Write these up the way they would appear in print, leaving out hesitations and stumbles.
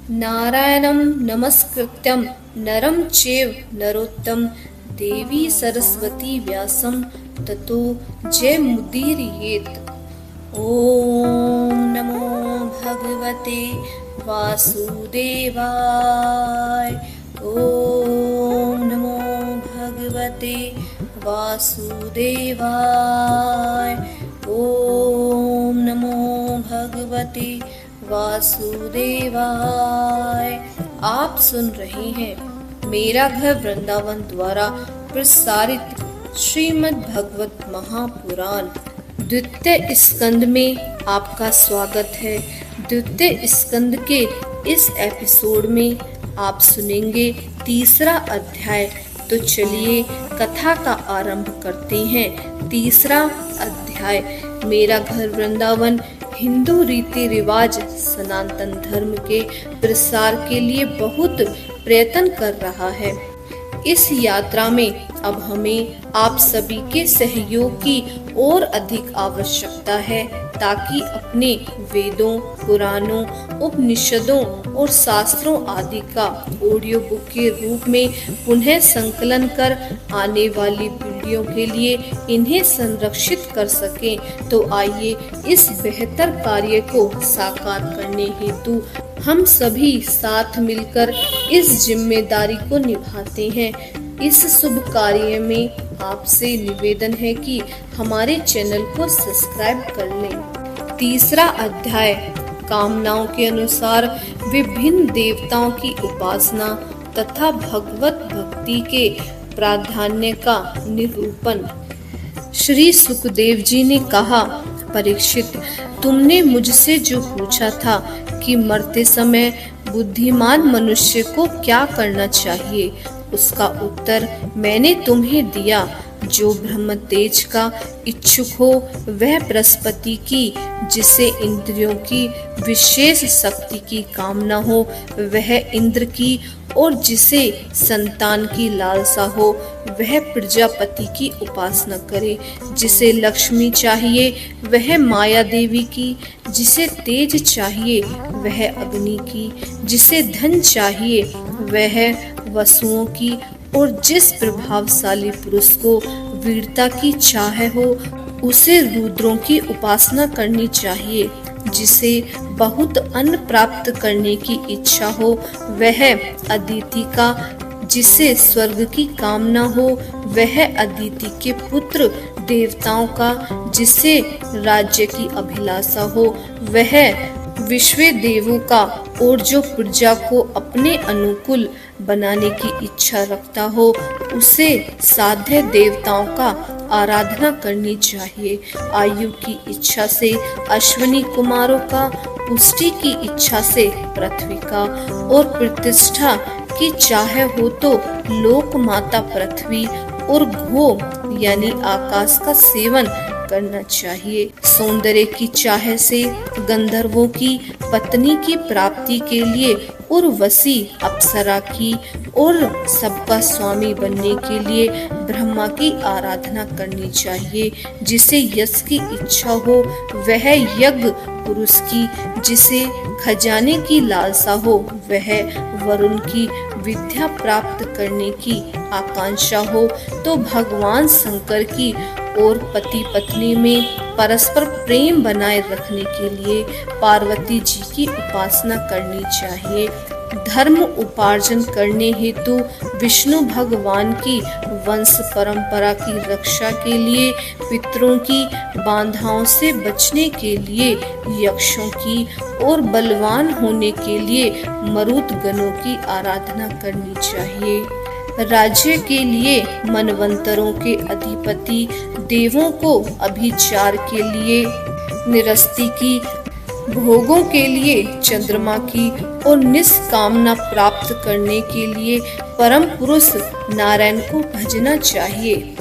नारायणं नमस्कृत्यं नरं चैव नरोत्तमं देवी सरस्वती व्यासं ततो जयमुदीरयेत्। ॐ नमो भगवते वासुदेवाय। ॐ नमो भगवते वासुदेवाय। ॐ नमो भगवते वासुदेवाय। आप सुन रहे हैं मेरा घर वृंदावन द्वारा प्रसारित श्रीमद् भगवत महापुराण द्वितीय स्कंद में आपका स्वागत है। द्वितीय स्कंद के इस एपिसोड में आप सुनेंगे तीसरा अध्याय। तो चलिए कथा का आरंभ करते हैं। तीसरा अध्याय। मेरा घर वृंदावन हिंदू रीति रिवाज सनातन धर्म के प्रसार के लिए बहुत प्रयत्न कर रहा है। इस यात्रा में अब हमें आप सभी के सहयोग की और अधिक आवश्यकता है, ताकि अपने वेदों, पुराणों, उपनिषदों और शास्त्रों आदि का ऑडियो बुक के रूप में पुनः संकलन कर आने वाली पीढ़ियों के लिए इन्हें संरक्षित कर सकें। तो आइए इस बेहतर कार्य को साकार करने हेतु हम सभी साथ मिलकर इस जिम्मेदारी को निभाते हैं। इस शुभ कार्य में आपसे निवेदन है कि हमारे चैनल को सब्सक्राइब कर लें। तीसरा अध्याय। कामनाओं के अनुसार विभिन्न देवताओं की उपासना तथा भगवत भक्ति के प्राधान्य का निरूपण। श्री सुखदेव जी ने कहा, परीक्षित, तुमने मुझसे जो पूछा था कि मरते समय बुद्धिमान मनुष्य को क्या करना चाहिए, उसका उत्तर मैंने तुम्हें दिया। जो ब्रह्म तेज का इच्छुक हो वह बृहस्पति की, जिसे इंद्रियों की विशेष शक्ति की कामना हो वह इंद्र की, और जिसे संतान की लालसा हो वह प्रजापति की उपासना करे। जिसे लक्ष्मी चाहिए वह माया देवी की, जिसे तेज चाहिए वह अग्नि की, जिसे धन चाहिए वह वसुओं की, और जिस प्रभावशाली पुरुष को वीरता की चाह हो उसे रुद्रों की उपासना करनी चाहिए। जिसे बहुत अन्न प्राप्त करने की इच्छा हो वह अदिति का, जिसे स्वर्ग की कामना हो वह अदिति के पुत्र देवताओं का, जिसे राज्य की अभिलाषा हो वह विश्व देवों का, और जो प्रजा को अपने अनुकूल बनाने की इच्छा रखता हो उसे साध्य देवताओं का आराधना करनी चाहिए। आयु की इच्छा से अश्विनी कुमारों का, पुष्टि की इच्छा से पृथ्वी का, और प्रतिष्ठा की चाह हो तो लोक माता पृथ्वी और घो यानी आकाश का सेवन करना चाहिए। सौंदर्य की चाह से गंधर्वों की पत्नी की प्राप्ति के लिए उर्वशी अप्सरा की, और सबका स्वामी बनने के लिए ब्रह्मा की आराधना करनी चाहिए। जिसे यश की इच्छा हो वह यज्ञ पुरुष की, जिसे खजाने की लालसा हो वह वरुण की, विद्या प्राप्त करने की आकांक्षा हो तो भगवान शंकर की, और पति पत्नी में परस्पर प्रेम बनाए रखने के लिए पार्वती जी की उपासना करनी चाहिए। धर्म उपार्जन करने हेतु विष्णु भगवान की, वंश परंपरा की रक्षा के लिए पितरों की, बाधाओं से बचने के लिए यक्षों की, और बलवान होने के लिए मरुदगणों की आराधना करनी चाहिए। राज्य के लिए मनवंतरों के अधिपति देवों को अभिचार के लिए निरस्ती की, भोगों के लिए चंद्रमा की, और निष्कामना प्राप्त करने के लिए परम पुरुष नारायण को भजना चाहिए।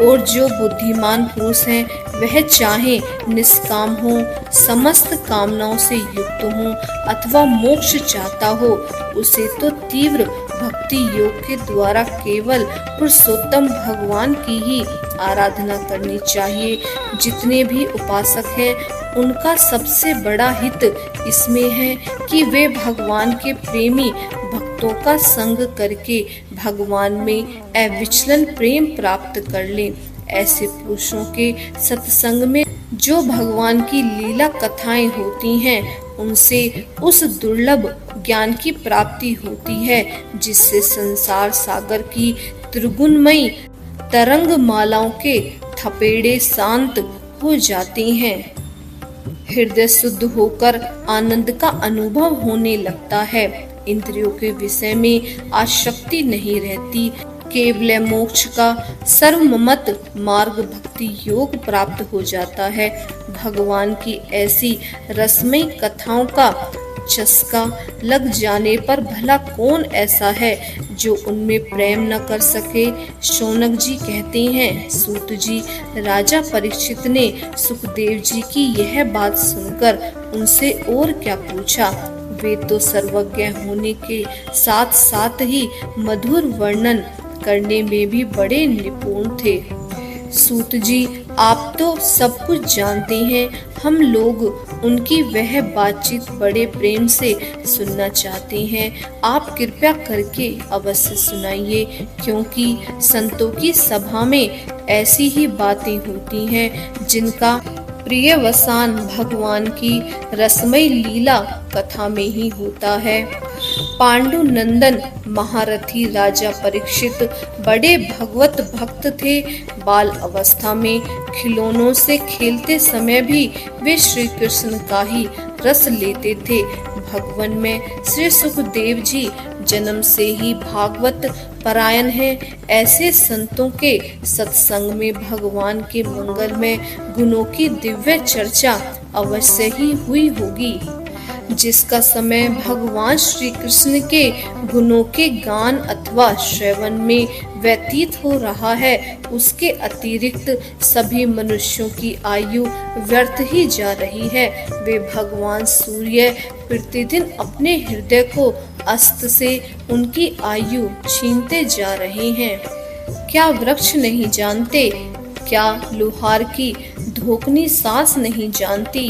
और जो बुद्धिमान पुरुष हैं वह चाहे निष्काम हो, समस्त कामनाओं से युक्त हो, अथवा मोक्ष चाहता हो, उसे तो तीव्र भक्ति योग के द्वारा केवल पुरुषोत्तम भगवान की ही आराधना करनी चाहिए। जितने भी उपासक हैं उनका सबसे बड़ा हित इसमें है कि वे भगवान के प्रेमी भक्तों का संग करके भगवान में अविचलन प्रेम प्राप्त कर लें। ऐसे पुरुषों के सत्संग में जो भगवान की लीला कथाएं होती हैं, उनसे उस दुर्लभ ज्ञान की प्राप्ति होती है जिससे संसार सागर की त्रिगुणमयी तरंग मालाओं के थपेड़े शांत हो जाते हैं। हृदय शुद्ध होकर आनंद का अनुभव होने लगता है। इंद्रियों के विषय में आसक्ति नहीं रहती। केवल मोक्ष का सर्वमत मार्ग भक्ति योग प्राप्त हो जाता है। भगवान की ऐसी रसमयी कथाओं का चस्का लग जाने पर भला कौन ऐसा है जो उनमें प्रेम न कर सके। शौनक जी कहते हैं, सूत जी, राजा परीक्षित ने सुखदेव जी की यह बात सुनकर उनसे और क्या पूछा। वे तो सर्वज्ञ होने के साथ साथ ही मधुर वर्णन करने में भी बड़े निपुण थे। सूत जी, आप तो सब कुछ जानते हैं, हम लोग उनकी वह बातचीत बड़े प्रेम से सुनना चाहते हैं। आप कृपया करके अवश्य सुनाइए, क्योंकि संतों की सभा में ऐसी ही बातें होती हैं जिनका प्रियवसान भगवान की रसमयी लीला कथा में ही होता है। पांडु नंदन महारथी राजा परीक्षित बड़े भगवत भक्त थे। बाल अवस्था में खिलौनों से खेलते समय भी वे श्री कृष्ण का ही रस लेते थे। भगवान में श्री सुखदेव जी जन्म से ही भागवत परायण हैं। ऐसे संतों के सत्संग में भगवान के मंगलमय गुणों की दिव्य चर्चा अवश्य ही हुई होगी। जिसका समय भगवान श्री कृष्ण के गुणों के गान अथवा श्रवण में व्यतीत हो रहा है, उसके अतिरिक्त सभी मनुष्यों की आयु व्यर्थ ही जा रही है। वे भगवान सूर्य प्रतिदिन अपने हृदय को अस्त से उनकी आयु छीनते जा रहे हैं। क्या वृक्ष नहीं जानते? क्या लोहार की धोकनी सांस नहीं जानती?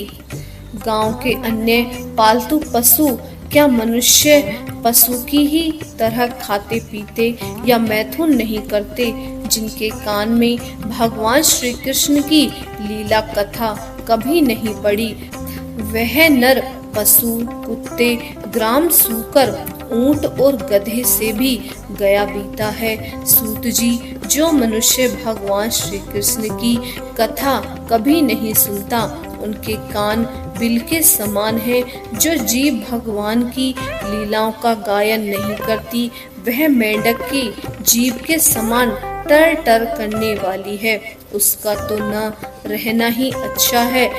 गांव के अन्य पालतू पशु क्या मनुष्य पशु की ही तरह खाते पीते या मैथुन नहीं करते? जिनके कान में भगवान श्री कृष्ण की लीला कथा कभी नहीं पड़ी, वह नर पशु, कुत्ते, ग्राम सूकर, ऊंट और गधे से भी गया बीता है। सूत जी, जो मनुष्य भगवान श्री कृष्ण की कथा कभी नहीं सुनता, उनके कान बिल के समान है। जो जीव भगवान की लीलाओं का गायन नहीं करती, वह मेंढक की जीभ के समान टर टर करने वाली है। उसका तो न रहना ही अच्छा है।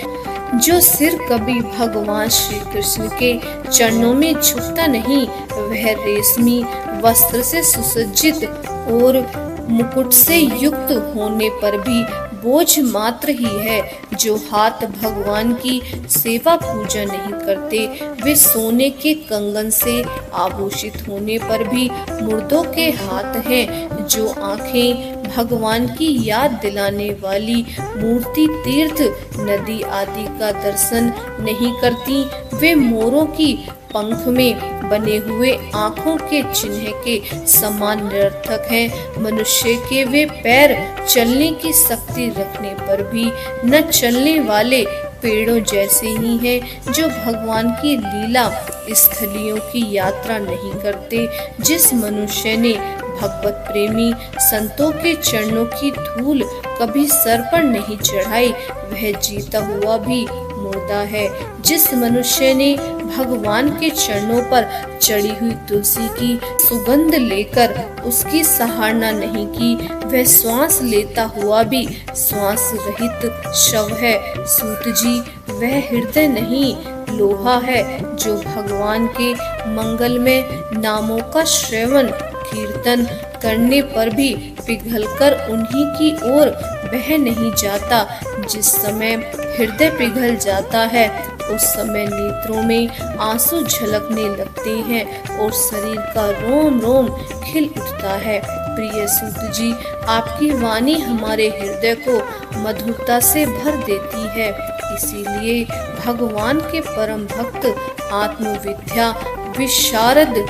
जो सिर कभी भगवान श्री कृष्ण के चरणों में झुकता नहीं, वह रेशमी वस्त्र से सुसज्जित और मुकुट से युक्त होने पर भी बोझ मात्र ही है। जो हाथ भगवान की सेवा पूजा नहीं करते, वे सोने के कंगन से आभूषित होने पर भी मुर्दों के हाथ हैं। जो आंखें भगवान की याद दिलाने वाली मूर्ति, तीर्थ, नदी आदि का दर्शन नहीं करती, वे मोरों की पंख में बने हुए आँखों के चिन्ह के समान निरर्थक हैं। मनुष्य के वे पैर चलने की शक्ति रखने पर भी न चलने वाले पेड़ों जैसे ही हैं, जो भगवान की लीला स्थलियों की यात्रा नहीं करते। जिस मनुष्य ने भगवत प्रेमी संतों के चरणों की धूल कभी सर पर नहीं चढ़ाई, वह जीता हुआ भी मुर्दा है। जिस मनुष्य ने भगवान के चरणों पर चढ़ी हुई तुलसी की सुगंध लेकर उसकी सराहना नहीं की, वह श्वास लेता हुआ भी श्वास रहित शव है। सूत जी, वह हृदय नहीं लोहा है जो भगवान के मंगलमय नामों का श्रवण कीर्तन करने पर भी पिघलकर उन्हीं की ओर बह नहीं जाता। जिस समय हृदय पिघल जाता है, उस समय नेत्रों में आंसू झलकने लगते हैं और शरीर का रोम रोम खिल उठता है। प्रिय सूत जी, आपकी वाणी हमारे हृदय को मधुरता से भर देती है। इसीलिए भगवान के परम भक्त आत्मविद्या विशारद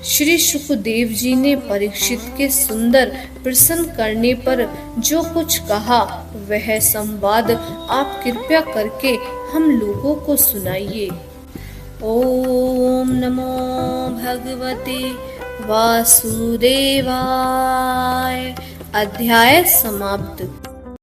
श्री सुखदेव जी ने परीक्षित के सुंदर प्रश्न करने पर जो कुछ कहा वह संवाद आप कृपया करके हम लोगों को सुनाइए। ओम नमो भगवते वासुदेवाय। अध्याय समाप्त।